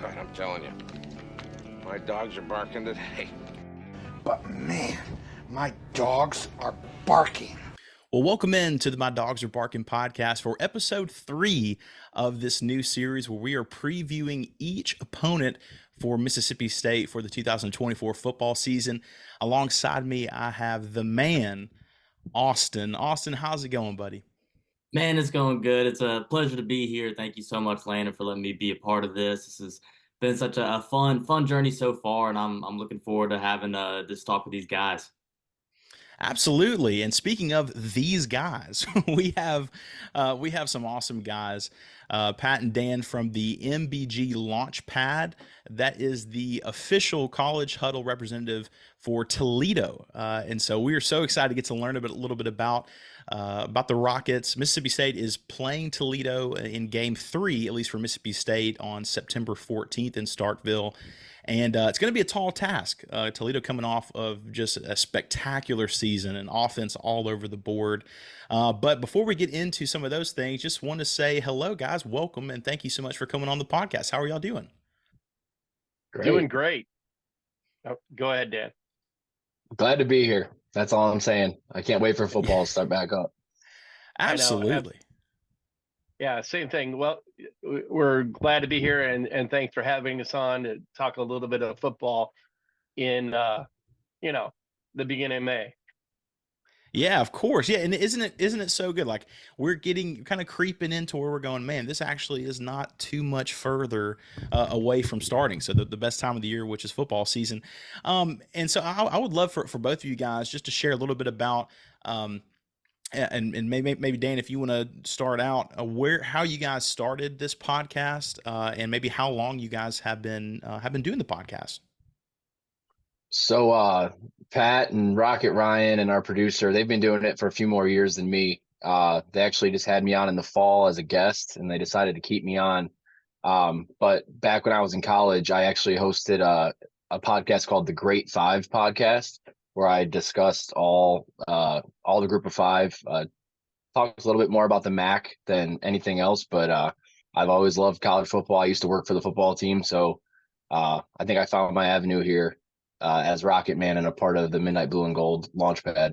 God, I'm telling you, my dogs are barking today. But man, my dogs are barking. Well, welcome in to the My Dogs Are Barking podcast for episode 3 of this new series where we are previewing each opponent for Mississippi State for the 2024 football season. Alongside me, I have the man, Austin. Austin, how's it going, buddy? Man, it's going good. It's a pleasure to be here. Thank you so much, Landon, for letting me be a part of this. This has been such a fun journey so far, and I'm looking forward to having this talk with these guys. Absolutely. And speaking of these guys, we have some awesome guys. Pat and Dan from the MGB Launchpad. That is the official College Huddle representative for Toledo. And so we are so excited to get to learn a little bit about the Rockets. Mississippi State is playing Toledo in Game 3, at least for Mississippi State, on September 14th in Starkville. And it's going to be a tall task. Toledo coming off of just a spectacular season and offense all over the board. But before we get into some of those things, just want to say hello, guys. Welcome, and thank you so much for coming on the podcast. How are y'all doing? Great. Doing great. Oh, go ahead, Dan. Glad to be here. That's all I'm saying. I can't wait for football to start back up. Absolutely. Yeah, same thing. Well, we're glad to be here, and thanks for having us on to talk a little bit of football in the beginning of May. Yeah, of course. Yeah, and isn't it so good? Like, we're getting kind of creeping into where we're going, man, this actually is not too much further away from starting. So the best time of the year, which is football season. And so I would love for both of you guys just to share a little bit about and maybe Dan, if you want to start out, how you guys started this podcast, and maybe how long you guys have been doing the podcast. So Pat and Rocket Ryan and our producer, they've been doing it for a few more years than me. They actually just had me on in the fall as a guest, and they decided to keep me on. But back when I was in college, I actually hosted a podcast called the Great Five Podcast, where I discussed all the Group of Five, talked a little bit more about the MAC than anything else, but I've always loved college football. I used to work for the football team, so I think I found my avenue here as Rocket Man and a part of the Midnight Blue and Gold Launchpad.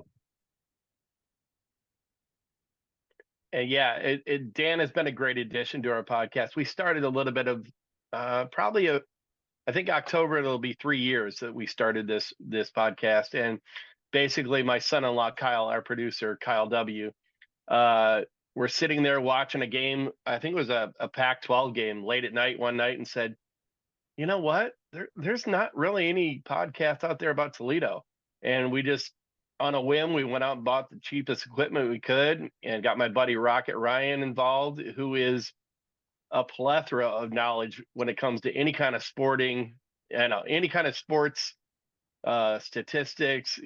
And yeah, Dan has been a great addition to our podcast. We started a little bit of I think October, it'll be 3 years that we started this podcast. And basically my son-in-law, Kyle, our producer, Kyle W., we're sitting there watching a game. I think it was a Pac-12 game late at night one night, and said, you know what? There's not really any podcast out there about Toledo. And we just, on a whim, we went out and bought the cheapest equipment we could and got my buddy Rocket Ryan involved, who is a plethora of knowledge when it comes to any kind of sporting, any kind of sports statistics.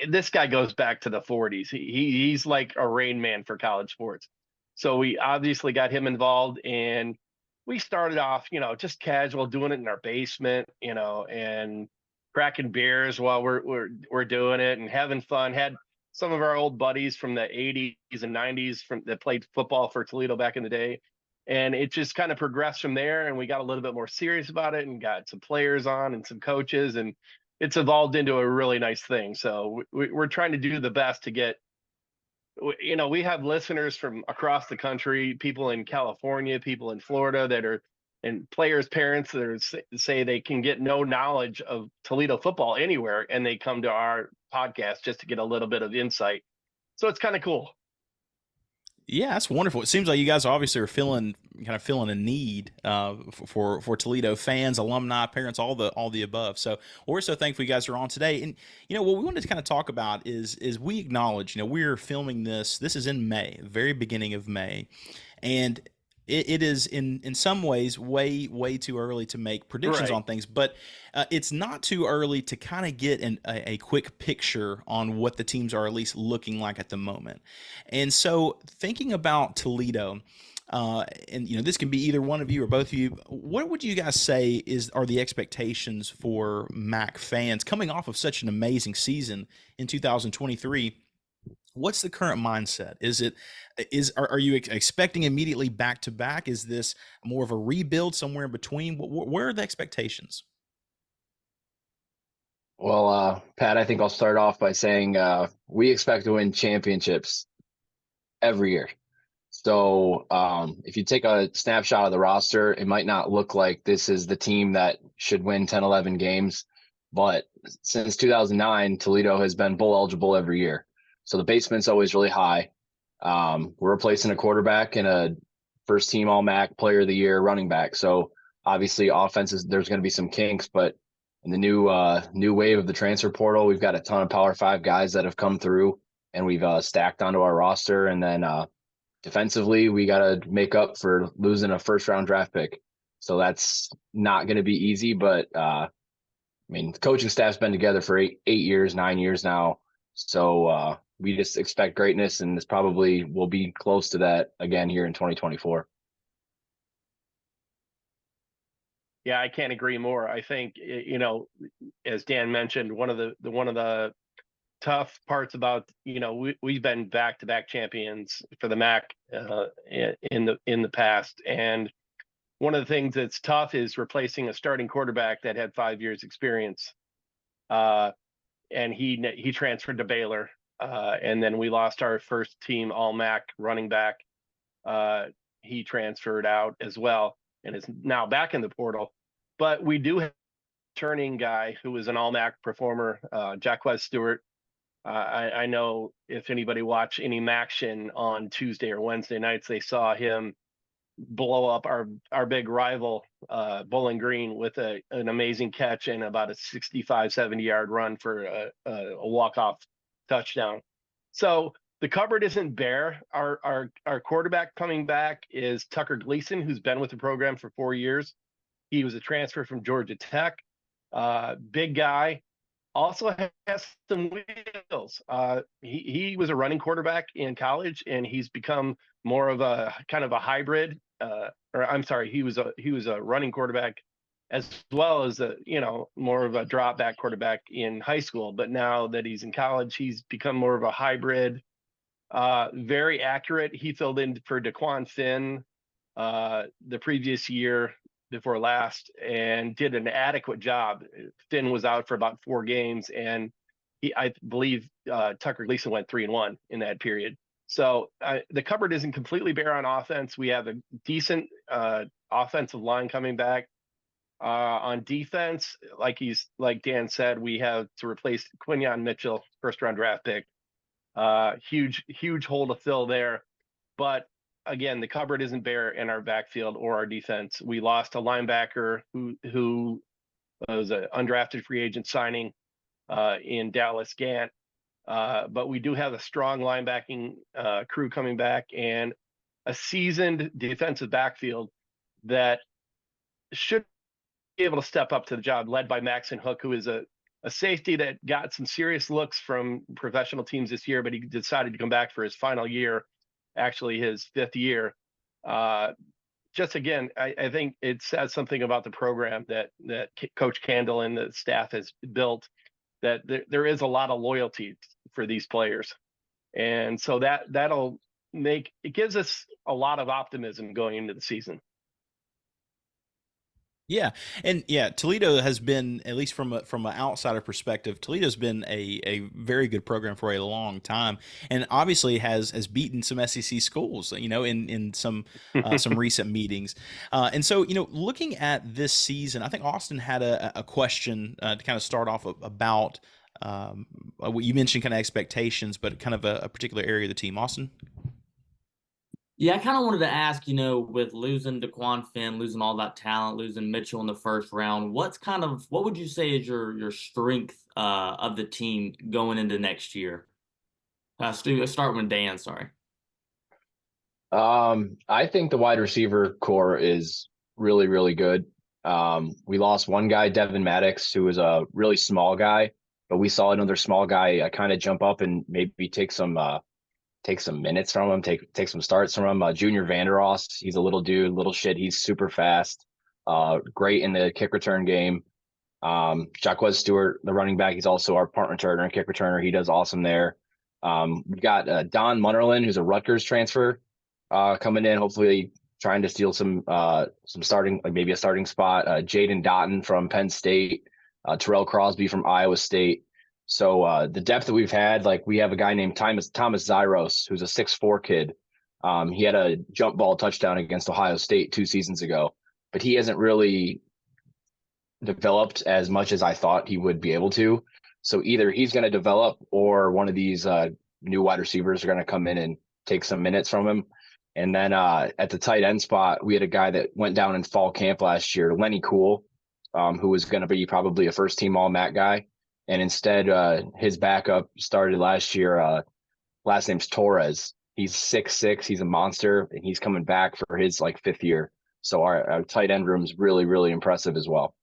This guy goes back to the 40s. He's like a Rain Man for college sports. So we obviously got him involved, and we started off, just casual, doing it in our basement, and cracking beers while we're doing it and having fun. Had some of our old buddies from the 80s and 90s that played football for Toledo back in the day. And it just kind of progressed from there, and we got a little bit more serious about it and got some players on and some coaches, and it's evolved into a really nice thing. So we're trying to do the best to get, we have listeners from across the country, people in California, people in Florida and players' parents that say they can get no knowledge of Toledo football anywhere, and they come to our podcast just to get a little bit of insight. So it's kind of cool. Yeah, that's wonderful. It seems like you guys obviously are feeling a need for Toledo fans, alumni, parents, all the above. So we're so thankful you guys are on today. And what we wanted to kind of talk about is we acknowledge, we're filming this. This is in May, very beginning of May, and it is in some ways way too early to make predictions on things, but it's not too early to kind of get a quick picture on what the teams are at least looking like at the moment. And so thinking about Toledo, and this can be either one of you or both of you, what would you guys say are the expectations for MAC fans coming off of such an amazing season in 2023? What's the current mindset? Are you expecting immediately back to back? Is this more of a rebuild somewhere in between? Where are the expectations? Well, Pat, I think I'll start off by saying we expect to win championships every year. So if you take a snapshot of the roster, it might not look like this is the team that should win 10, 11 games. But since 2009, Toledo has been bowl eligible every year. So the basement's always really high. We're replacing a quarterback and a first team All MAC player of the year running back. So obviously offenses, there's going to be some kinks, but in the new wave of the transfer portal, we've got a ton of Power 5 guys that have come through and we've stacked onto our roster. And then defensively, we got to make up for losing a first round draft pick. So that's not going to be easy, but I mean, the coaching staff's been together for 8 years, 9 years now. So we just expect greatness, and this probably will be close to that again here in 2024. Yeah, I can't agree more. I think, you know, as Dan mentioned, one of the tough parts about, you know, we've been back-to-back champions for the MAC in the past, and one of the things that's tough is replacing a starting quarterback that had 5 years experience. And he transferred to Baylor, and then we lost our first team All MAC running back. He transferred out as well and is now back in the portal. But we do have a returning guy who is an All MAC performer, Jacquez Stewart. I know if anybody watched any MACtion on Tuesday or Wednesday nights, they saw him blow up our big rival, Bowling Green, with an amazing catch and about a 65, 70-yard run for a walk-off touchdown. So the cupboard isn't bare. Our quarterback coming back is Tucker Gleason, who's been with the program for 4 years. He was a transfer from Georgia Tech. Big guy. Also has some wheels. He was a running quarterback in college, and he's become more of a kind of a hybrid. He was a running quarterback as well as more of a drop back quarterback in high school. But now that he's in college, he's become more of a hybrid. Very accurate. He filled in for DeQuan Finn the previous year before last and did an adequate job. Finn was out for about 4 games, and I believe Tucker Gleason went 3-1 in that period. So the cupboard isn't completely bare on offense. We have a decent offensive line coming back. On defense, like Dan said, we have to replace Quinyon Mitchell, first round draft pick. Huge hole to fill there. But again, the cupboard isn't bare in our backfield or our defense. We lost a linebacker who was an undrafted free agent signing in Dallas Gant. But we do have a strong linebacking crew coming back and a seasoned defensive backfield that should be able to step up to the job, led by Maxon Hook, who is a safety that got some serious looks from professional teams this year, but he decided to come back for his final year, actually his 5th year. Just again, I think it says something about the program that Coach Candle and the staff has built, that there is a lot of loyalty for these players. And so that'll make, it gives us a lot of optimism going into the season. Yeah, and yeah, Toledo has been, at least from an outsider perspective, Toledo's been a very good program for a long time, and obviously has beaten some SEC schools, in some recent meetings. And so, looking at this season, I think Austin had a question to kind of start off about what you mentioned, kind of expectations, but kind of a particular area of the team. Austin? Yeah, I kind of wanted to ask, with losing DeQuan Finn, losing all that talent, losing Mitchell in the first round, what would you say is your strength of the team going into next year? Stu, start with Dan, sorry. I think the wide receiver core is really, really good. We lost one guy, Devin Maddox, who was a really small guy, but we saw another small guy kind of jump up and maybe take some minutes from him, take some starts from him. Junior Vandeross, he's a little dude, little shit. He's super fast, great in the kick return game. Jacquez Stewart, the running back, he's also our punt returner and kick returner. He does awesome there. We've got Don Munnerlin, who's a Rutgers transfer, coming in, hopefully trying to steal some starting, like maybe a starting spot. Jaden Dotton from Penn State, Terrell Crosby from Iowa State. So the depth that we've had, like we have a guy named Thomas Zyros, who's a 6'4" kid. He had a jump ball touchdown against Ohio State 2 seasons ago, but he hasn't really developed as much as I thought he would be able to. So either he's going to develop or one of these new wide receivers are going to come in and take some minutes from him. And then at the tight end spot, we had a guy that went down in fall camp last year, Lenny Cool, who was going to be probably a first-team All-MAC guy. And instead, his backup started last year. Last name's Torres. He's 6'6". He's a monster, and he's coming back for his like 5th year. So our tight end room is really, really impressive as well.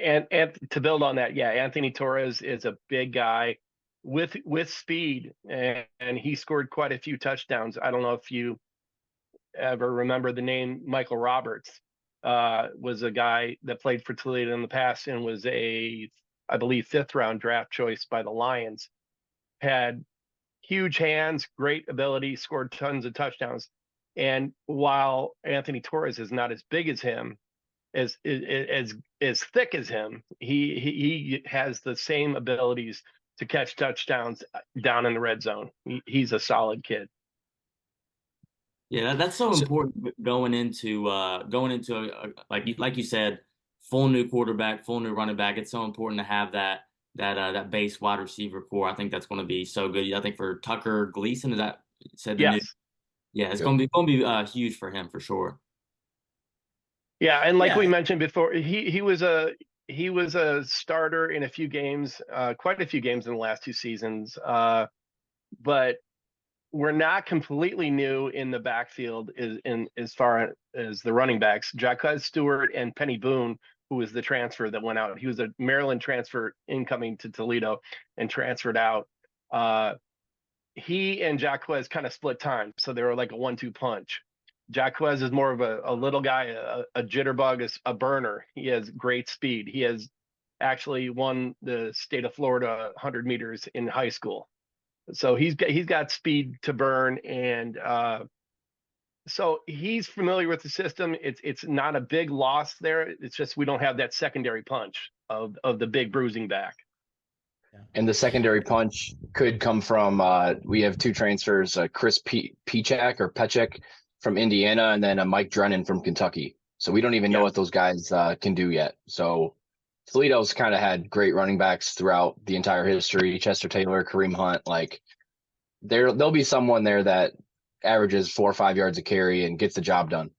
And to build on that, yeah, Anthony Torres is a big guy with speed, and he scored quite a few touchdowns. I don't know if you ever remember the name Michael Roberts. Was a guy that played for Toledo in the past and was I believe 5th round draft choice by the Lions. Had huge hands, great ability, scored tons of touchdowns. And while Anthony Torres is not as big as him, as thick as him, he has the same abilities to catch touchdowns down in the red zone. He's a solid kid. Yeah, that's so important going into like you said, full new quarterback, full new running back. It's so important to have that base wide receiver core. I think that's going to be so good. I think for Tucker Gleason, is that said? Yes. It's going to be huge for him for sure. Yeah, and like we mentioned before, he was a starter in a few games, quite a few games in the last 2 seasons. But we're not completely new in the backfield as far as the running backs. Jaquez Stewart and Penny Boone, who was the transfer that went out. He was a Maryland transfer incoming to Toledo and transferred out. He and Jaquez kind of split time, so they were like a 1-2 punch. Jaquez is more of a little guy, a jitterbug, a burner. He has great speed. He has actually won the state of Florida 100 meters in high school. So he's got speed to burn, and so he's familiar with the system. It's not a big loss there. It's just we don't have that secondary punch of the big bruising back. And the secondary punch could come from we have 2 transfers, Chris Pechek from Indiana, and then Mike Drennan from Kentucky. So we don't even know what those guys can do yet. So Toledo's kind of had great running backs throughout the entire history. Chester Taylor, Kareem Hunt, like there'll be someone there that averages 4 or 5 yards a carry and gets the job done.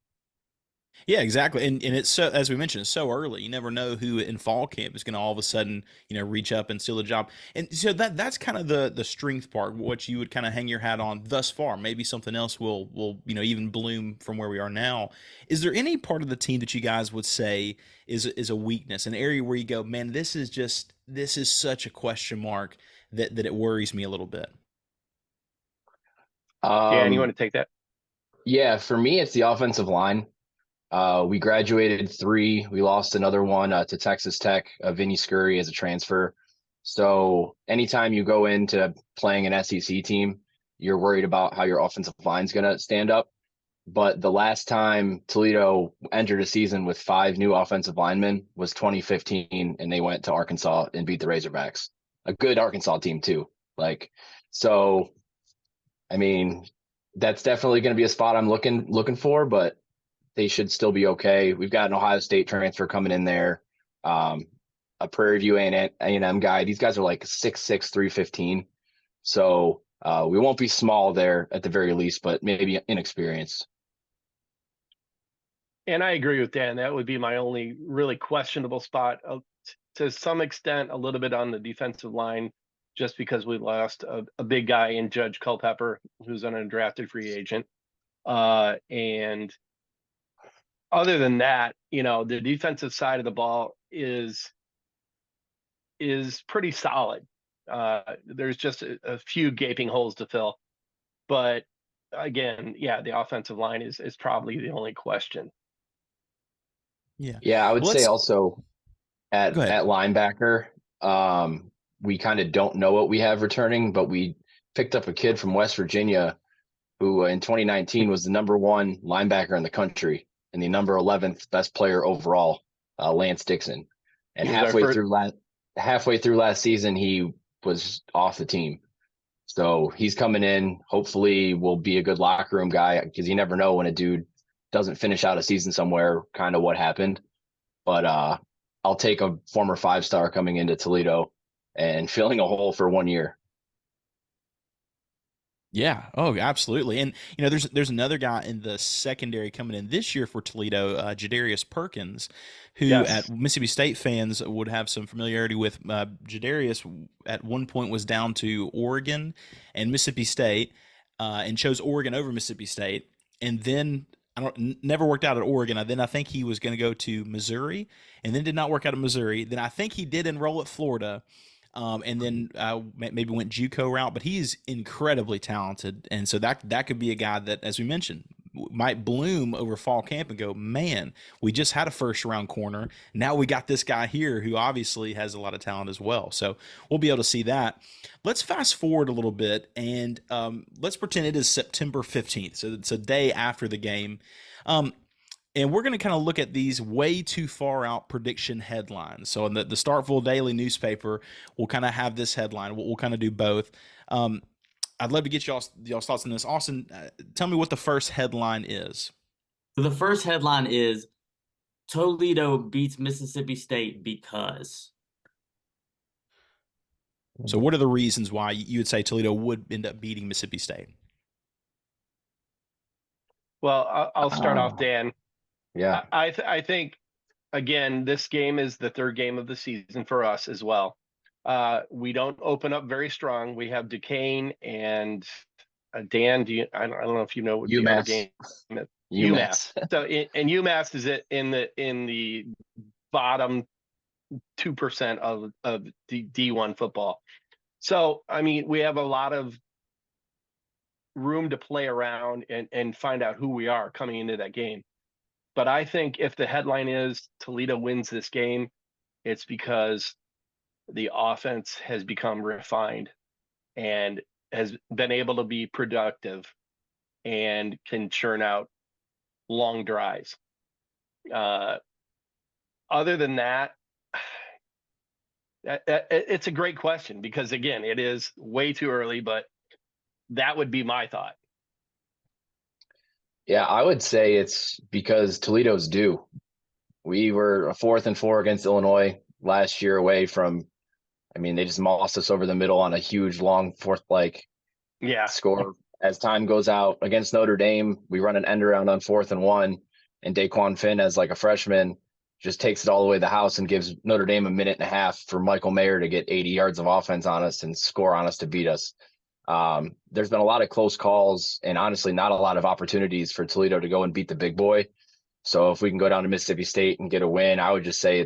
Yeah, exactly. And it's so, as we mentioned, it's so early. You never know who in fall camp is going to all of a sudden, reach up and steal the job. And so that's kind of the strength part, what you would kind of hang your hat on thus far. Maybe something else will even bloom from where we are now. Is there any part of the team that you guys would say is a weakness, an area where you go, man, this is such a question mark that it worries me a little bit? Dan, you want to take that? Yeah, for me, it's the offensive line. We graduated 3. We lost another one to Texas Tech, Vinny Scurry as a transfer. So anytime you go into playing an SEC team, you're worried about how your offensive line's going to stand up. But the last time Toledo entered a season with 5 new offensive linemen was 2015, and they went to Arkansas and beat the Razorbacks. A good Arkansas team too. So, I mean, that's definitely going to be a spot I'm looking for, but they should still be okay. We've got an Ohio State transfer coming in there, a Prairie View A&M guy. These guys are like 6'6", 315. So we won't be small there at the very least, but maybe inexperienced. And I agree with Dan. That would be my only really questionable spot. To some extent, a little bit on the defensive line, just because we lost a big guy in Judge Culpepper, who's an undrafted free agent. And other than that, the defensive side of the ball is pretty solid. There's just a few gaping holes to fill. But again, the offensive line is probably the only question. Yeah, I would say also at linebacker, we kind of don't know what we have returning, but we picked up a kid from West Virginia who in 2019 was the #1 linebacker in the country and the number 11th best player overall, Lance Dixon. And He was our first- halfway through last season, he was off the team. So he's coming in. Hopefully, will be a good locker room guy, because you never know when a dude doesn't finish out a season somewhere, kind of what happened. But I'll take a former 5-star coming into Toledo and filling a hole for 1 year. Yeah. Oh, absolutely. And there's another guy in the secondary coming in this year for Toledo, Jadarius Perkins, who Yes. at Mississippi State fans would have some familiarity with. Jadarius at one point was down to Oregon and Mississippi State, and chose Oregon over Mississippi State, and then never worked out at Oregon. Then I think he was going to go to Missouri, and then did not work out at Missouri. Then I think he did enroll at Florida. And then maybe went JUCO route, but he's incredibly talented, and so that could be a guy that, as we mentioned, might bloom over fall camp and go, man, we just had a first-round corner. Now we got this guy here who obviously has a lot of talent as well. So we'll be able to see that. Let's fast forward a little bit, and let's pretend it is September 15th, so it's a day after the game. And we're going to kind of look at these way too far out prediction headlines. So in the Starkville Daily newspaper, we'll kind of have this headline. We'll kind of do both. I'd love to get y'all's thoughts on this. Austin, tell me what the first headline is. So the first headline is Toledo beats Mississippi State because. So what are the reasons why you would say Toledo would end up beating Mississippi State? Well, I'll start off, Dan. Yeah. I think, again, this game is the third game of the season for us as well. We don't open up very strong. We have Duquesne and Dan. I don't know if you know what the other game is. UMass. So and UMass is in the bottom 2% of D1 football. So I mean, we have a lot of room to play around and find out who we are coming into that game. But I think if the headline is Toledo wins this game, it's because the offense has become refined and has been able to be productive and can churn out long drives. Other than that, it's a great question because, again, it is way too early, but that would be my thought. Yeah, I would say it's because Toledo's due. We were 4th and 4 against Illinois last year away from, they just mossed us over the middle on a huge long fourth score. As time goes out against Notre Dame, we run an end around on 4th and 1, and Daquan Finn, as like a freshman, just takes it all the way to the house and gives Notre Dame a minute and a half for Michael Mayer to get 80 yards of offense on us and score on us to beat us. There's been a lot of close calls and honestly not a lot of opportunities for Toledo to go and beat the big boy. So if we can go down to Mississippi State and get a win, I would just say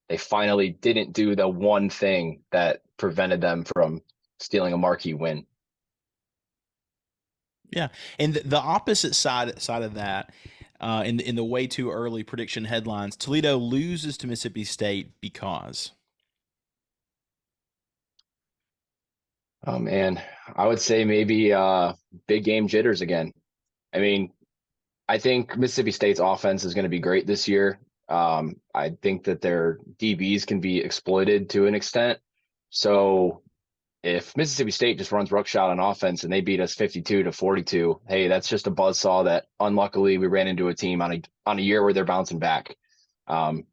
they finally didn't do the one thing that prevented them from stealing a marquee win. Yeah, and the opposite side of that, in the way too early prediction headlines, Toledo loses to Mississippi State because. Oh man, I would say maybe big game jitters again. I think Mississippi State's offense is going to be great this year. I think that their DBs can be exploited to an extent. So if Mississippi State just runs ruckshot on offense and they beat us 52-42, hey, that's just a buzzsaw that unluckily we ran into a team on a year where they're bouncing back. And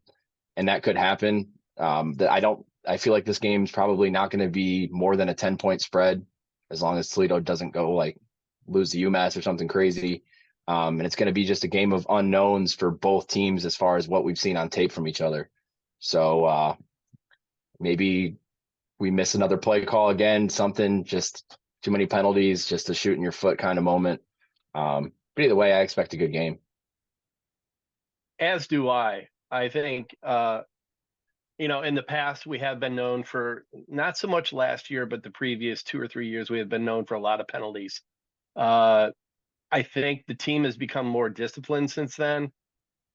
that could happen. I feel like this game's probably not going to be more than a 10-point spread as long as Toledo doesn't go lose to UMass or something crazy. And it's going to be just a game of unknowns for both teams as far as what we've seen on tape from each other. So maybe we miss another play call again, something, just too many penalties, just a shoot in your foot kind of moment. But either way, I expect a good game. As do I. I think, in the past, we have been known for, not so much last year, but the previous 2 or 3 years, we have been known for a lot of penalties. I think the team has become more disciplined since then.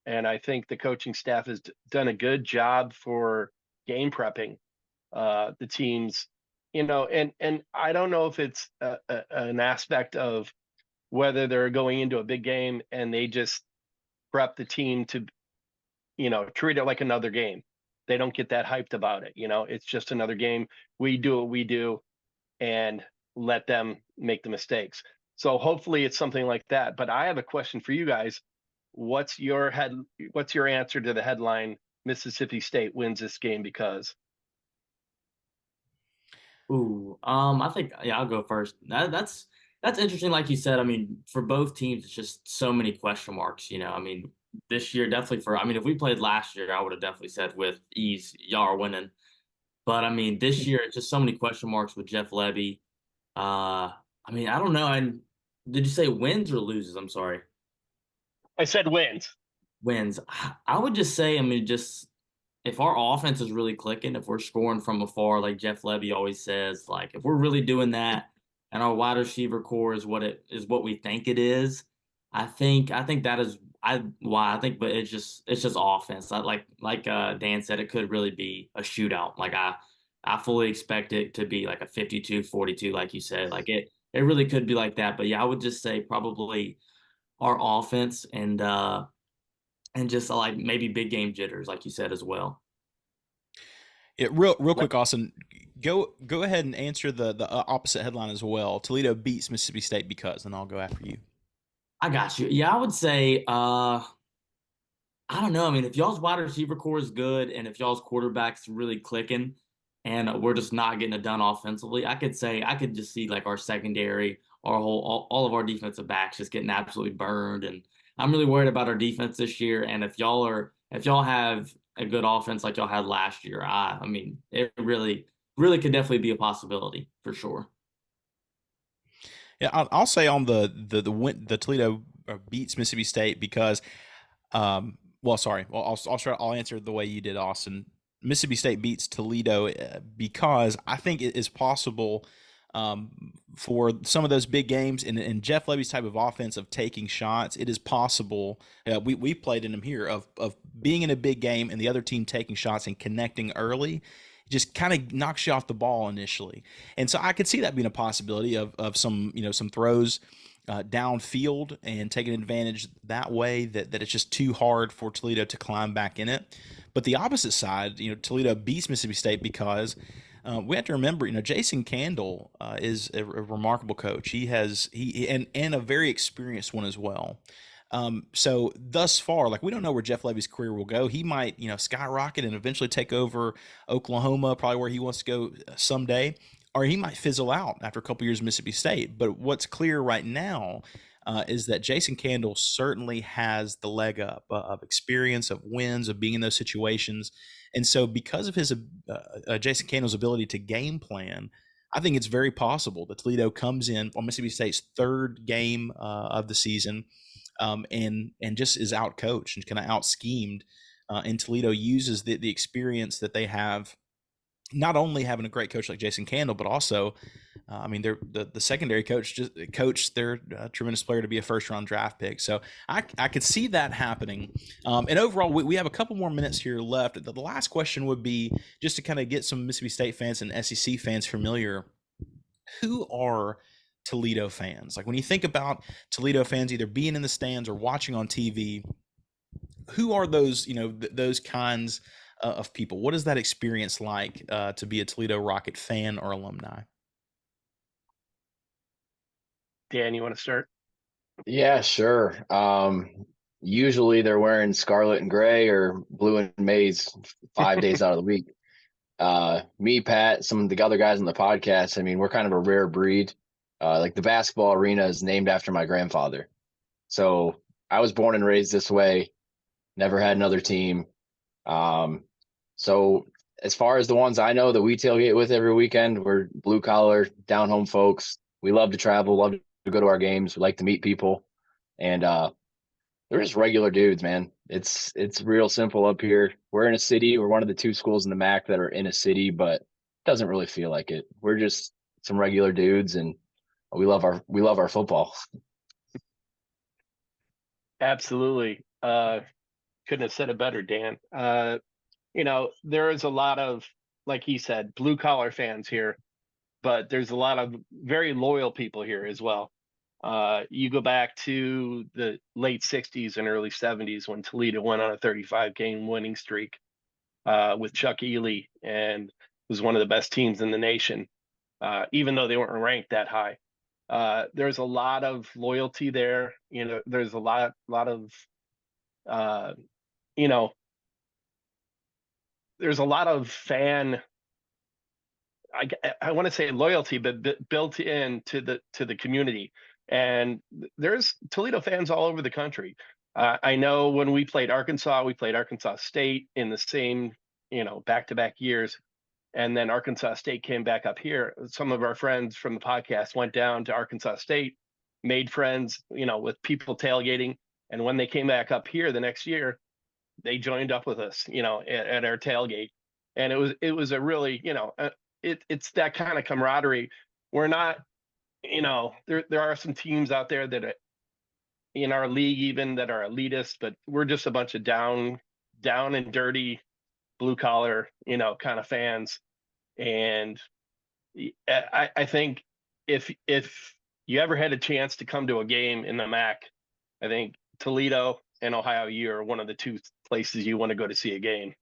And I think the coaching staff has done a good job for game prepping the teams, and I don't know if it's an aspect of whether they're going into a big game and they just prep the team to, treat it like another game. They don't get that hyped about it. It's just another game. We do what we do and let them make the mistakes. So hopefully it's something like that. But I have a question for you guys. What's your answer to the headline, Mississippi State wins this game because? Ooh, I think I'll go first. That's interesting. Like you said, I mean, for both teams, it's just so many question marks. I mean, this year definitely if we played last year, I would have definitely said with ease, y'all are winning. But I mean, this year it's just so many question marks with Jeff Levy. I mean, I don't know. And did you say wins or loses? I'm sorry. I said wins. Wins. I would just say, I mean, just if our offense is really clicking, if we're scoring from afar, like Jeff Levy always says, like if we're really doing that and our wide receiver core is what we think it is, I think that is why I think, but it's just offense. Like Dan said, it could really be a shootout. Like I fully expect it to be like a 52-42, like you said. Like it really could be like that. But yeah, I would just say probably our offense and just like maybe big game jitters, like you said as well. Yeah, real quick, Austin, go ahead and answer the opposite headline as well. Toledo beats Mississippi State because, and I'll go after you. I got you. Yeah, I would say I don't know. I mean, if y'all's wide receiver core is good and if y'all's quarterback's really clicking and we're just not getting it done offensively, I could just see like our secondary, all of our defensive backs just getting absolutely burned. And I'm really worried about our defense this year. And if y'all have a good offense like y'all had last year, I mean, it really, really could definitely be a possibility for sure. Yeah, I'll say on the Toledo beats Mississippi State because well, sorry. Well, I'll answer the way you did, Austin. Mississippi State beats Toledo because I think it is possible for some of those big games and Jeff Levy's type of offense of taking shots. It is possible. We played in them here of being in a big game and the other team taking shots and connecting early. Just kind of knocks you off the ball initially, and so I could see that being a possibility of some some throws downfield and taking advantage that way that it's just too hard for Toledo to climb back in it. But the opposite side, Toledo beats Mississippi State because we have to remember, Jason Candle is a remarkable coach. He and a very experienced one as well. So thus far, like we don't know where Jeff Levy's career will go. He might, skyrocket and eventually take over Oklahoma, probably where he wants to go someday, or he might fizzle out after a couple years of Mississippi State. But what's clear right now is that Jason Candle certainly has the leg up of experience, of wins, of being in those situations. And so because of his Jason Candle's ability to game plan, I think it's very possible that Toledo comes in on Mississippi State's third game of the season and just is out coached and kind of out schemed. And Toledo uses the experience that they have, not only having a great coach like Jason Candle, but also, I mean, the secondary coach just coached their tremendous player to be a first-round draft pick. So I could see that happening. And overall, we have a couple more minutes here left. The last question would be just to kind of get some Mississippi State fans and SEC fans familiar. Who are Toledo fans? Like when you think about Toledo fans either being in the stands or watching on TV, who are those, those kinds of people? What is that experience like to be a Toledo Rocket fan or alumni? Dan, you want to start? Yeah, sure. Usually they're wearing scarlet and gray or blue and maize 5 days out of the week. Me, Pat, some of the other guys on the podcast, I mean, we're kind of a rare breed. Like the basketball arena is named after my grandfather. So I was born and raised this way, never had another team. So as far as the ones I know that we tailgate with every weekend, we're blue collar, down home folks. We love to travel, love to go to our games. We like to meet people. And they're just regular dudes, man. It's real simple up here. We're in a city. We're one of the two schools in the MAC that are in a city, but it doesn't really feel like it. We're just some regular dudes, and we love our football. Absolutely. Couldn't have said it better, Dan. There is a lot of like he said, blue collar fans here, but there's a lot of very loyal people here as well. You go back to the late 60s and early 70s when Toledo went on a 35 game winning streak with Chuck Ely and was one of the best teams in the nation, even though they weren't ranked that high. There's a lot of loyalty there. There's a lot of, you know, there's a lot of fan, I want to say loyalty, but built in to the community. And there's Toledo fans all over the country. I know when we played Arkansas State in the same, back-to-back years. And then Arkansas State came back up here. Some of our friends from the podcast went down to Arkansas State, made friends, with people tailgating. And when they came back up here the next year, they joined up with us, at our tailgate. And it was a really, it's that kind of camaraderie. We're not, there are some teams out there that are in our league even that are elitist, but we're just a bunch of down and dirty blue collar, kind of fans. And I think if you ever had a chance to come to a game in the MAC, I think Toledo and Ohio U are one of the two places you want to go to see a game.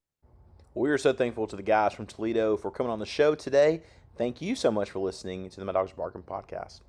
We are so thankful to the guys from Toledo for coming on the show today. Thank you so much for listening to the My Dogs Barking podcast.